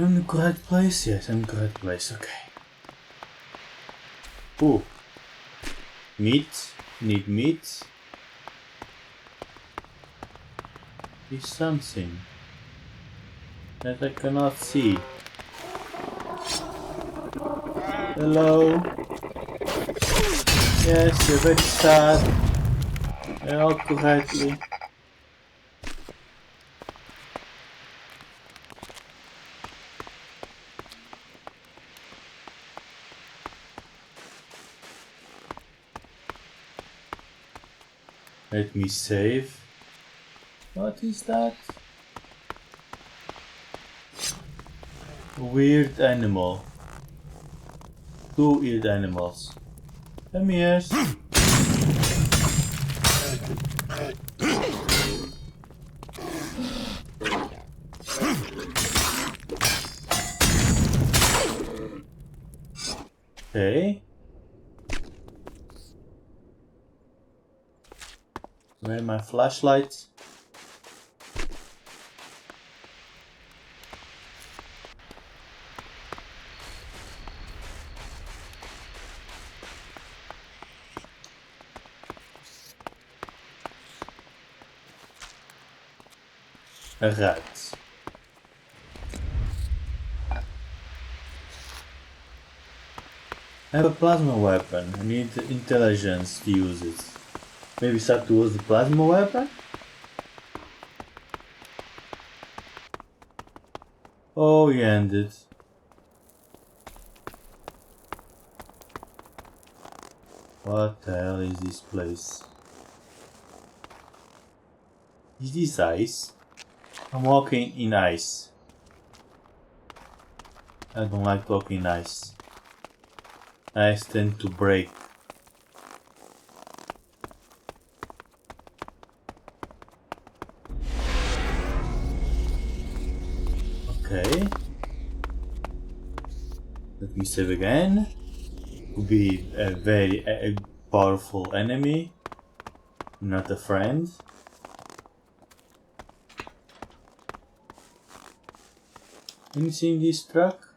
I'm in the correct place? Yes, I'm in the correct place, okay. Ooh. Meat. Need meat. Is something that I cannot see. Hello? Yes, you're very sad. All correctly. Let me save. What is that? A weird animal. Two weird animals. Come here. Okay. Where are my flashlights? A rat. I have a plasma weapon. I need intelligence to use it. Maybe start to use the plasma weapon? Oh, he ended. What the hell is this place? Is this ice? I'm walking in ice. I don't like walking in ice. Ice tend to break. Okay. Let me save again. Could be a very powerful enemy, not a friend. Anything in this truck?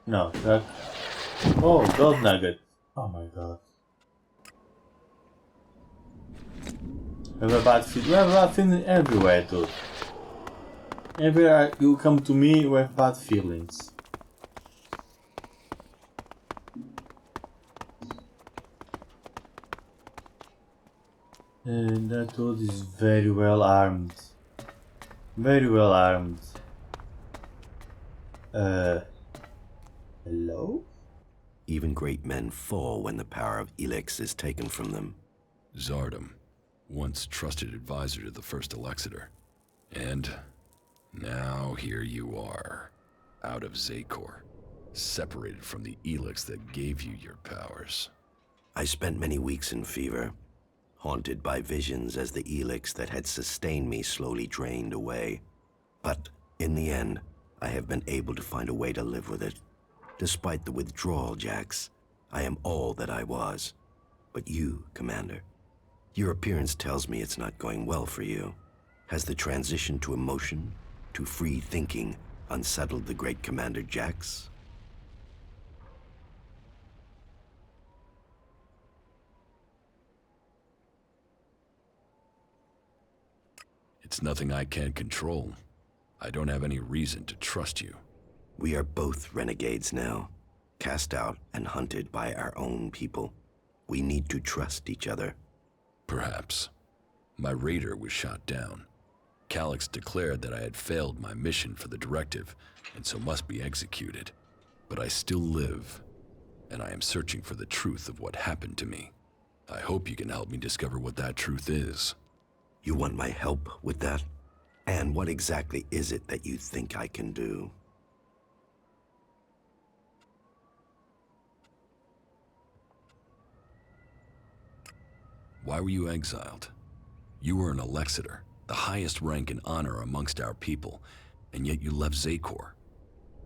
No, truck. Oh, gold nugget. Oh my god. We have a bad feeling. We have a bad feeling everywhere, dude. Everywhere you come to me, we have bad feelings. And that dude is very well armed. Very well armed. Hello? Even great men fall when the power of ELEX is taken from them. Zardom, once trusted advisor to the first Elexiter. And now here you are, out of Zakor, separated from the ELEX that gave you your powers. I spent many weeks in fever, haunted by visions as the ELEX that had sustained me slowly drained away. But in the end, I have been able to find a way to live with it. Despite the withdrawal, Jax, I am all that I was. But you, Commander, your appearance tells me it's not going well for you. Has the transition to emotion, to free thinking, unsettled the great Commander Jax? It's nothing I can't control. I don't have any reason to trust you. We are both renegades now, cast out and hunted by our own people. We need to trust each other. Perhaps. My raider was shot down. Calyx declared that I had failed my mission for the directive, and so must be executed. But I still live, and I am searching for the truth of what happened to me. I hope you can help me discover what that truth is. You want my help with that? And what exactly is it that you think I can do? Why were you exiled? You were an Elexiter, the highest rank and honor amongst our people, and yet you left Zakor.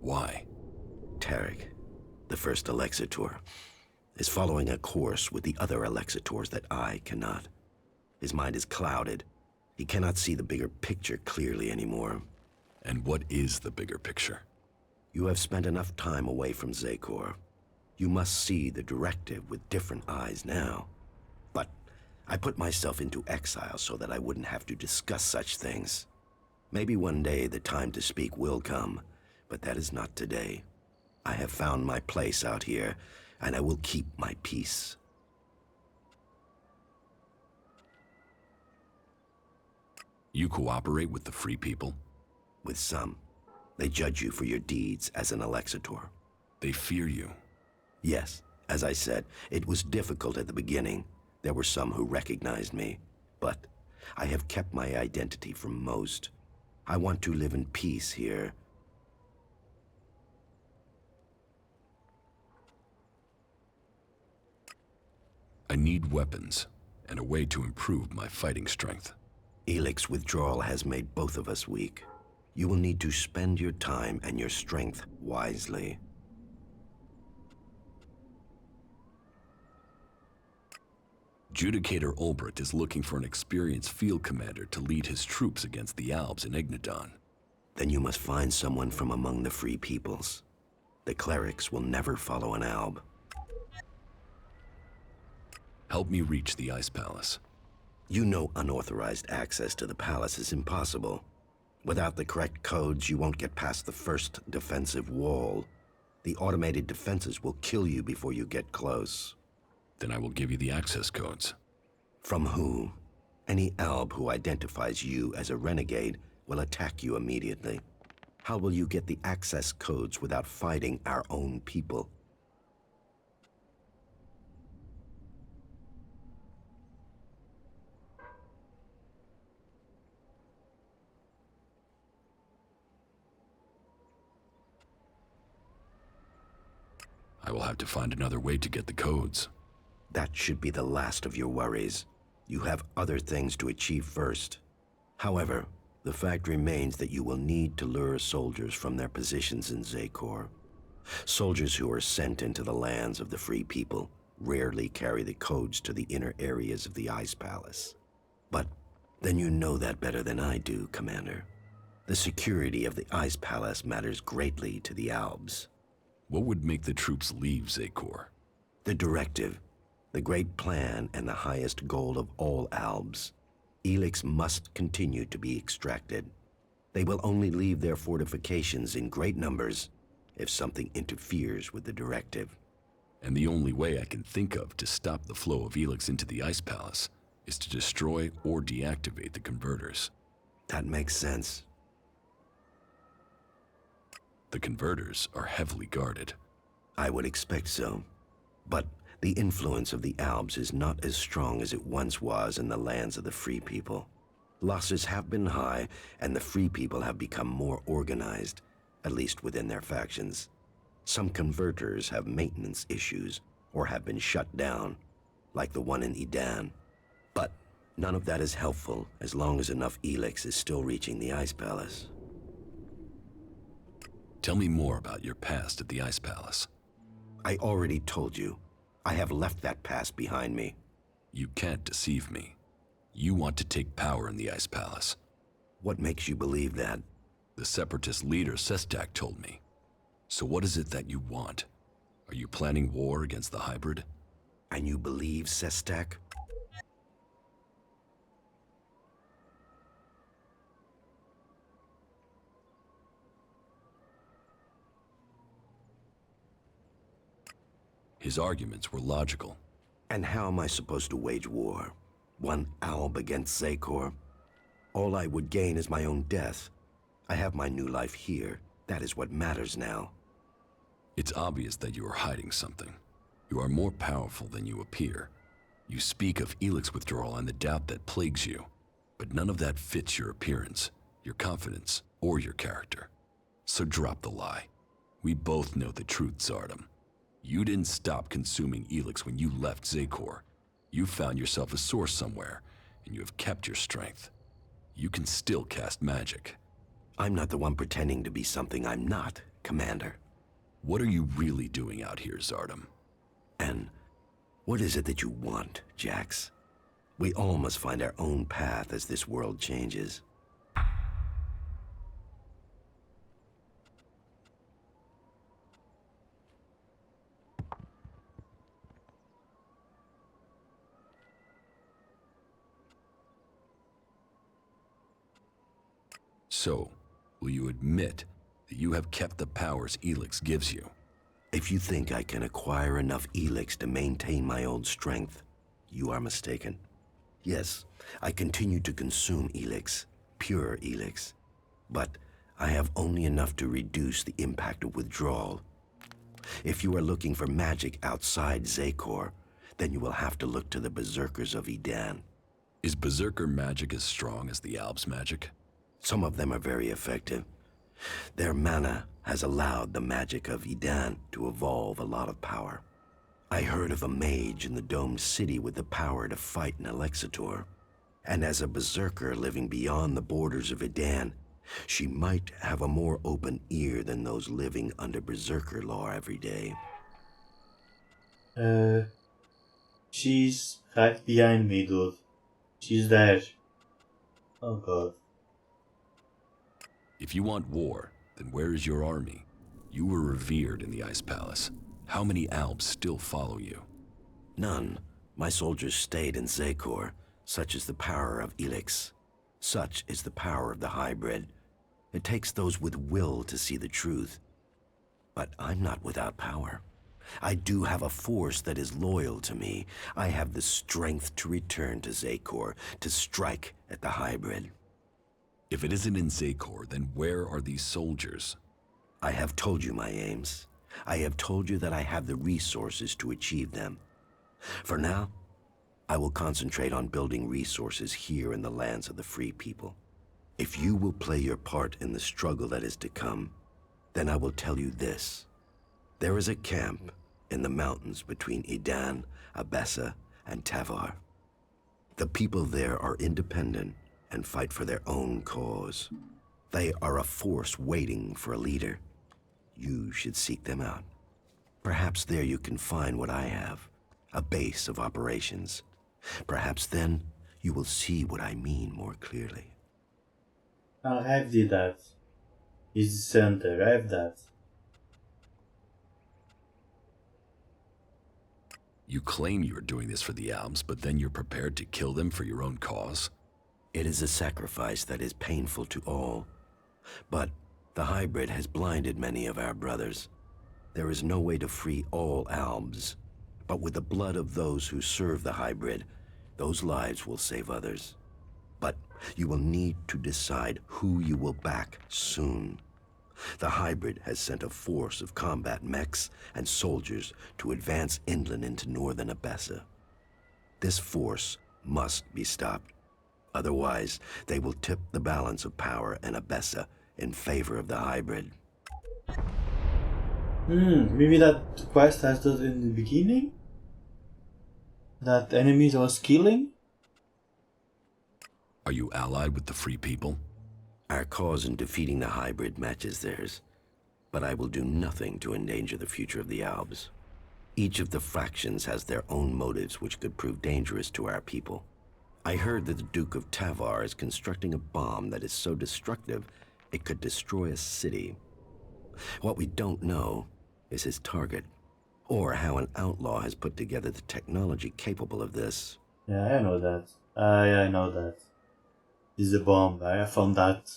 Why? Tarek, the first Elexitor, is following a course with the other Elexitors that I cannot. His mind is clouded. He cannot see the bigger picture clearly anymore. And what is the bigger picture? You have spent enough time away from Zakor. You must see the directive with different eyes now. But I put myself into exile so that I wouldn't have to discuss such things. Maybe one day the time to speak will come, but that is not today. I have found my place out here, and I will keep my peace. You cooperate with the Free People? With some. They judge you for your deeds as an Alexitor. They fear you. Yes, as I said, it was difficult at the beginning. There were some who recognized me, but I have kept my identity from most. I want to live in peace here. I need weapons and a way to improve my fighting strength. ELEX withdrawal has made both of us weak. You will need to spend your time and your strength wisely. Judicator Ulbricht is looking for an experienced field commander to lead his troops against the Albs in Ignadon. Then you must find someone from among the Free Peoples. The clerics will never follow an Alb. Help me reach the Ice Palace. You know unauthorized access to the palace is impossible. Without the correct codes, you won't get past the first defensive wall. The automated defenses will kill you before you get close. Then I will give you the access codes. From who? Any Alb who identifies you as a renegade will attack you immediately. How will you get the access codes without fighting our own people? I will have to find another way to get the codes. That should be the last of your worries. You have other things to achieve first. However, the fact remains that you will need to lure soldiers from their positions in Zakor. Soldiers who are sent into the lands of the Free People rarely carry the codes to the inner areas of the Ice Palace. But then you know that better than I do, Commander. The security of the Ice Palace matters greatly to the Albs. What would make the troops leave Zakor? The directive, the great plan, and the highest goal of all Albs. ELEX must continue to be extracted. They will only leave their fortifications in great numbers if something interferes with the directive. And the only way I can think of to stop the flow of ELEX into the Ice Palace is to destroy or deactivate the converters. That makes sense. The converters are heavily guarded. I would expect so. But the influence of the Albs is not as strong as it once was in the lands of the Free People. Losses have been high, and the Free People have become more organized, at least within their factions. Some converters have maintenance issues or have been shut down, like the one in Edan. But none of that is helpful as long as enough ELEX is still reaching the Ice Palace. Tell me more about your past at the Ice Palace. I already told you. I have left that past behind me. You can't deceive me. You want to take power in the Ice Palace. What makes you believe that? The Separatist leader Sestak told me. So what is it that you want? Are you planning war against the hybrid? And you believe Sestak? His arguments were logical. And how am I supposed to wage war? One Alb against Zakor? All I would gain is my own death. I have my new life here. That is what matters now. It's obvious that you are hiding something. You are more powerful than you appear. You speak of ELEX withdrawal and the doubt that plagues you, but none of that fits your appearance, your confidence, or your character. So drop the lie. We both know the truth, Zardom. You didn't stop consuming ELEX when you left Zakor. You found yourself a source somewhere, and you have kept your strength. You can still cast magic. I'm not the one pretending to be something I'm not, Commander. What are you really doing out here, Zardom? And what is it that you want, Jax? We all must find our own path as this world changes. So, will you admit that you have kept the powers ELEX gives you? If you think I can acquire enough ELEX to maintain my old strength, you are mistaken. Yes, I continue to consume ELEX, pure ELEX, but I have only enough to reduce the impact of withdrawal. If you are looking for magic outside Zakor, then you will have to look to the Berserkers of Edan. Is Berserker magic as strong as the Alps magic? Some of them are very effective. Their mana has allowed the magic of Edan to evolve a lot of power. I heard of a mage in the domed city with the power to fight an Alexitor. And as a berserker living beyond the borders of Edan, she might have a more open ear than those living under berserker law every day. She's right behind me, dude. She's there. Oh god. If you want war, then where is your army? You were revered in the Ice Palace. How many Alps still follow you? None. My soldiers stayed in Zakor. Such is the power of ELEX. Such is the power of the hybrid. It takes those with will to see the truth. But I'm not without power. I do have a force that is loyal to me. I have the strength to return to Zakor, to strike at the hybrid. If it isn't in Zakor, then where are these soldiers? I have told you my aims. I have told you that I have the resources to achieve them. For now, I will concentrate on building resources here in the lands of the free people. If you will play your part in the struggle that is to come, then I will tell you this. There is a camp in the mountains between Edan, Abessa, and Tavar. The people there are independent and fight for their own cause. They are a force waiting for a leader. You should seek them out. Perhaps there you can find what I have, a base of operations. Perhaps then you will see what I mean more clearly. I have did that. Is the center, I have that. You claim you are doing this for the Alps, but then you're prepared to kill them for your own cause? It is a sacrifice that is painful to all. But the hybrid has blinded many of our brothers. There is no way to free all Albs. But with the blood of those who serve the hybrid, those lives will save others. But you will need to decide who you will back soon. The hybrid has sent a force of combat mechs and soldiers to advance inland into northern Abessa. This force must be stopped. Otherwise, they will tip the balance of power in Abessa in favor of the hybrid. Maybe that quest has that in the beginning? That enemies was killing? Are you allied with the Free People? Our cause in defeating the hybrid matches theirs, but I will do nothing to endanger the future of the Albs. Each of the factions has their own motives which could prove dangerous to our people. I heard that the Duke of Tavar is constructing a bomb that is so destructive it could destroy a city. What we don't know is his target, or how an outlaw has put together the technology capable of this. Yeah, I know that. I know that. This is a bomb. I found that.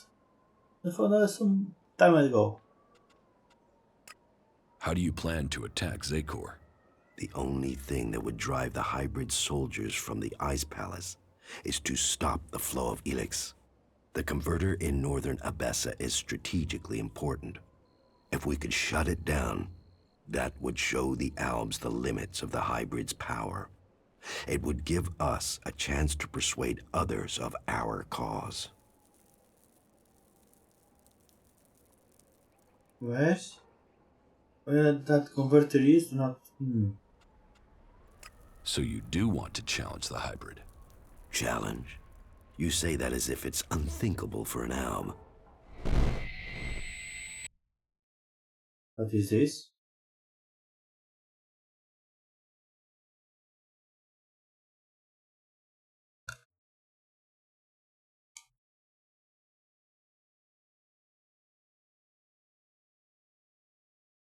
I found that some time ago. How do you plan to attack Zakor? The only thing that would drive the hybrid soldiers from the Ice Palace is to stop the flow of ELEX. The converter in northern Abessa is strategically important. If we could shut it down, that would show the Albs the limits of the hybrid's power. It would give us a chance to persuade others of our cause. Where? Where that converter is? Not. So you do want to challenge the hybrid? Challenge? You say that as if it's unthinkable for an Alb. What is this?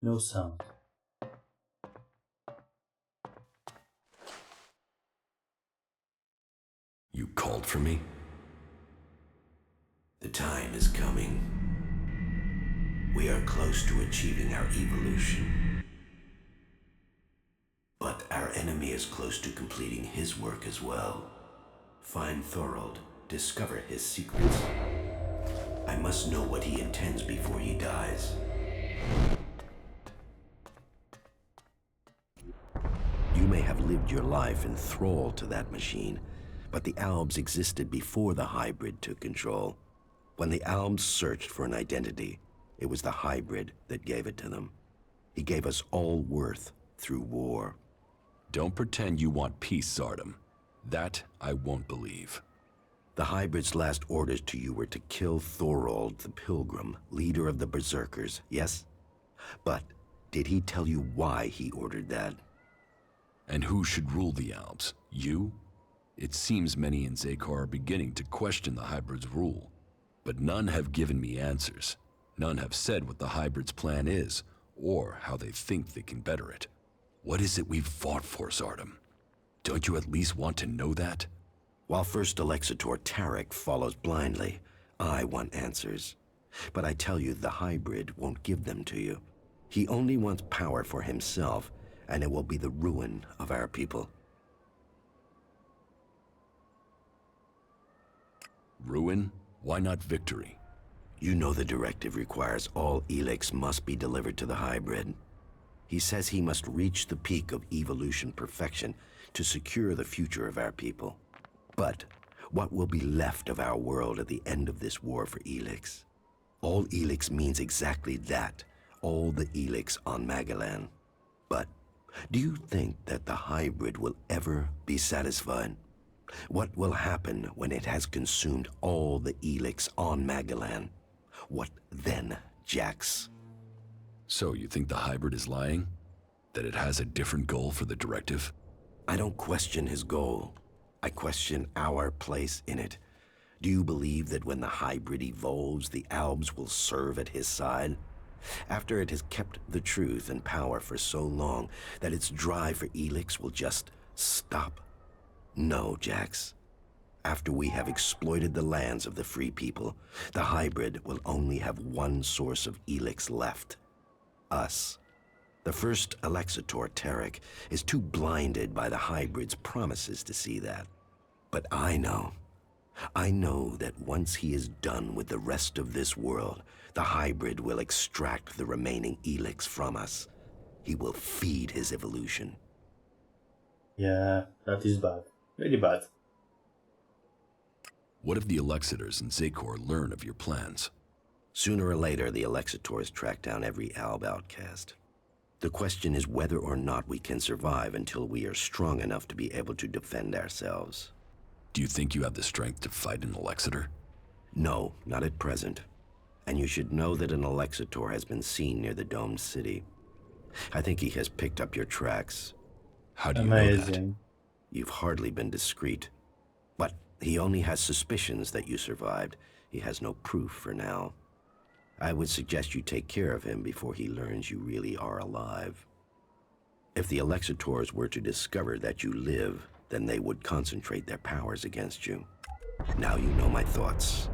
No sound. You called for me? The time is coming. We are close to achieving our evolution. But our enemy is close to completing his work as well. Find Thorold, discover his secrets. I must know what he intends before he dies. You may have lived your life in thrall to that machine, but the Albs existed before the hybrid took control. When the Albs searched for an identity, it was the hybrid that gave it to them. He gave us all worth through war. Don't pretend you want peace, Zardom. That I won't believe. The hybrid's last orders to you were to kill Thorold the Pilgrim, leader of the Berserkers, yes? But did he tell you why he ordered that? And who should rule the Albs? You? It seems many in Zakar are beginning to question the hybrid's rule. But none have given me answers. None have said what the hybrid's plan is, or how they think they can better it. What is it we've fought for, Zardom? Don't you at least want to know that? While First Alexitor Tarek follows blindly, I want answers. But I tell you, the hybrid won't give them to you. He only wants power for himself, and it will be the ruin of our people. Ruin? Why not victory? You know the directive requires all ELEX must be delivered to the hybrid. He says he must reach the peak of evolution perfection to secure the future of our people. But what will be left of our world at the end of this war for ELEX? All ELEX means exactly that, all the ELEX on Magellan. But do you think that the hybrid will ever be satisfied? What will happen when it has consumed all the ELEX on Magellan? What then, Jax? So you think the hybrid is lying? That it has a different goal for the directive? I don't question his goal. I question our place in it. Do you believe that when the hybrid evolves, the Albs will serve at his side? After it has kept the truth and power for so long that its drive for ELEX will just stop? No, Jax. After we have exploited the lands of the free people, the hybrid will only have one source of ELEX left. Us. The first Alexitor Tarek is too blinded by the hybrid's promises to see that. But I know that once he is done with the rest of this world, the hybrid will extract the remaining ELEX from us. He will feed his evolution. Yeah, that is bad. Very bad. What if the Alexitors and Zakor learn of your plans? Sooner or later, the Alexitors track down every Alb outcast. The question is whether or not we can survive until we are strong enough to be able to defend ourselves. Do you think you have the strength to fight an Alexitor? No, not at present. And you should know that an Alexitor has been seen near the domed city. I think he has picked up your tracks. How do you know that? Amazing. You've hardly been discreet. But he only has suspicions that you survived. He has no proof for now. I would suggest you take care of him before he learns you really are alive. If the Alexitors were to discover that you live, then they would concentrate their powers against you. Now you know my thoughts.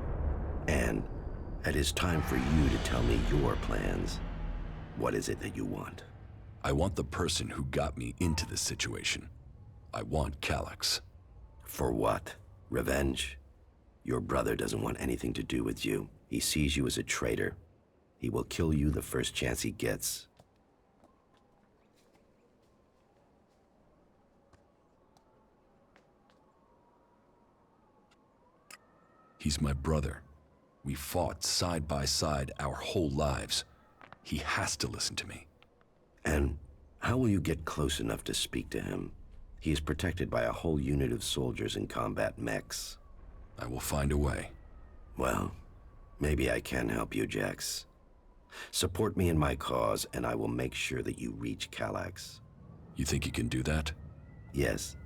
And it is time for you to tell me your plans. What is it that you want? I want the person who got me into this situation. I want Calyx. For what? Revenge? Your brother doesn't want anything to do with you. He sees you as a traitor. He will kill you the first chance he gets. He's my brother. We fought side by side our whole lives. He has to listen to me. And how will you get close enough to speak to him? He is protected by a whole unit of soldiers in combat mechs. I will find a way. Well, maybe I can help you, Jax. Support me in my cause, and I will make sure that you reach Calyx. You think you can do that? Yes.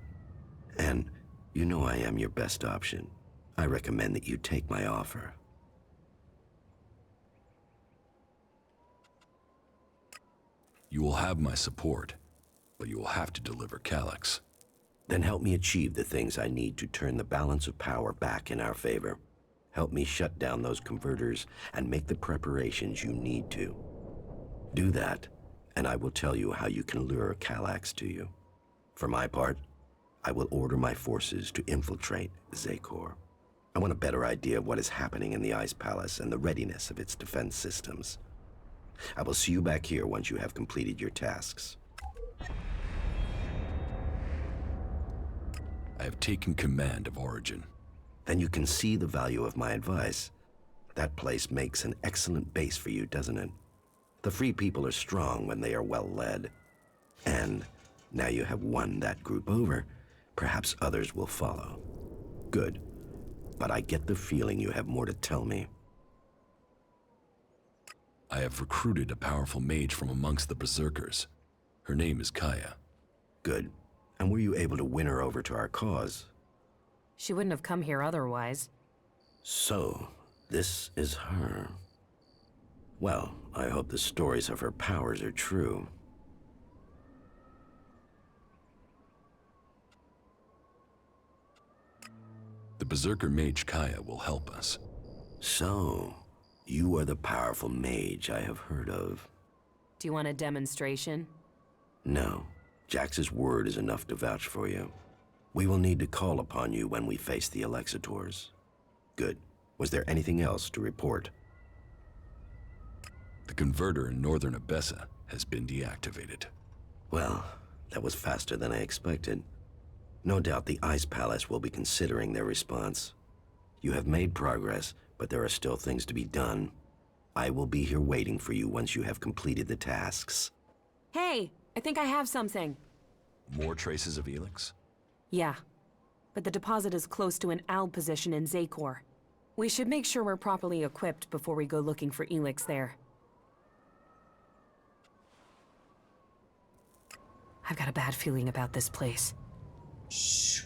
And you know I am your best option. I recommend that you take my offer. You will have my support, but you will have to deliver Calyx. Then help me achieve the things I need to turn the balance of power back in our favor. Help me shut down those converters and make the preparations you need to. Do that, and I will tell you how you can lure Kallax to you. For my part, I will order my forces to infiltrate Zakor. I want a better idea of what is happening in the Ice Palace and the readiness of its defense systems. I will see you back here once you have completed your tasks. I have taken command of Origin. Then you can see the value of my advice. That place makes an excellent base for you, doesn't it? The Free People are strong when they are well led. And now you have won that group over, perhaps others will follow. Good. But I get the feeling you have more to tell me. I have recruited a powerful mage from amongst the Berserkers. Her name is Kaya. Good. And were you able to win her over to our cause? She wouldn't have come here otherwise. So, this is her. Well, I hope the stories of her powers are true. The Berserker mage Kaya will help us. So, you are the powerful mage I have heard of. Do you want a demonstration? No. Jax's word is enough to vouch for you. We will need to call upon you when we face the Alexitors. Good. Was there anything else to report? The converter in northern Abessa has been deactivated. Well, that was faster than I expected. No doubt the Ice Palace will be considering their response. You have made progress, but there are still things to be done. I will be here waiting for you once you have completed the tasks. Hey, I think I have something. More traces of ELEX? Yeah, but the deposit is close to an ALB position in Zakor. We should make sure we're properly equipped before we go looking for ELEX there. I've got a bad feeling about this place. Shh.